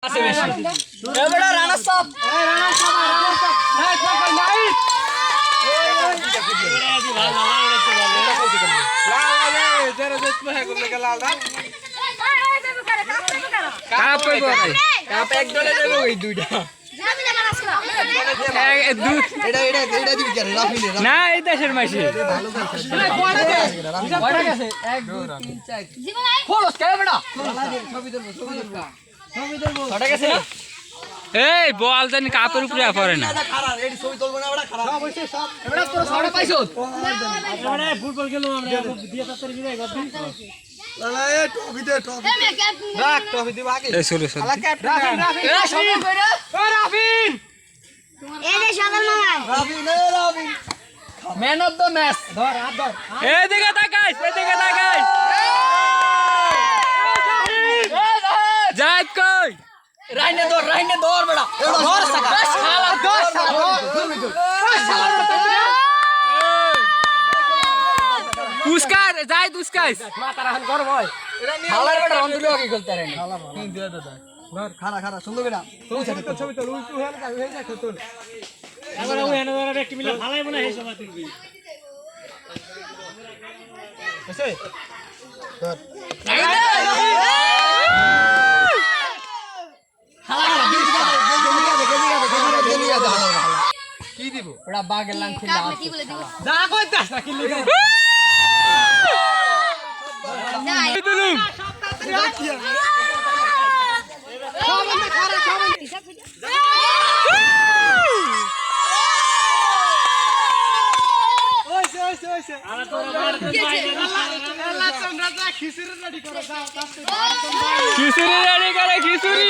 আছে বেশি এবড়া রানা সব এই রানা সব নাই সব নাই এই ভালো লাল দেখতে ভালো লাল জরা দেখতে হয় কোন কে লাল দা কাপ কইবো ভাই কাপ এক দলে দেব ওই দুইটা এটা দিবি কেন রাফিলে না এই দেশের মাইছে ভালো কয়টা গেছে 1 2 3 4 জীবন আই খোলস কে বেটা ছবি ধরবো ছটা গেছে এই বল জানি কাপের উপরে পড়ে না খারাপ এডি ছবি তুলবো না বেটা খারাপ সব হইছে সব এবারে তোর ছটা পাইছো এবারে ফুটবল খেলবো আমরা দিয়ে তাড়াতাড়ি বিদায় করবি লালা এ টপি দে টপি রাখ টপি দিব আগে এই শুরু শুরু রাফিন এ সবাই কইরা ও রাফিন এই যে সকাল মামা রাফিন এ রাফিন ম্যান অফ দ্য ম্যাচ ধর হাত ধর এদিকে তাকাইস জায়েদ কই রাইনে দৌড় বেটা ধর সাকা শালা ধর উস্কার জায়েদ উস্কাইস মাথা রাখন কর ভাই শালার বেটা রন্ডুলো কি খেলতে রে শালা দিয়ে দাদা ধর খাড়া সুন্দর বেটা ছবি তো উল্টু হয়ে যায় তো এবার ও এনে ধরে একটি মিলে ভালাই বলে এই সবাই তুলবি এসে ধর কি দিব ওটা বাগের লাং ছিল কি বলে দিব যা কইতাছ না কি লিখে যাই দিলুম সবাই খারা সবাই ওইছে আরে তোরা মারতে বাইরে আল্লাহ চন্দ্র যা খিচুড়ি রেডি করে দাও খিচুড়ি রেডি করে খিচুড়ি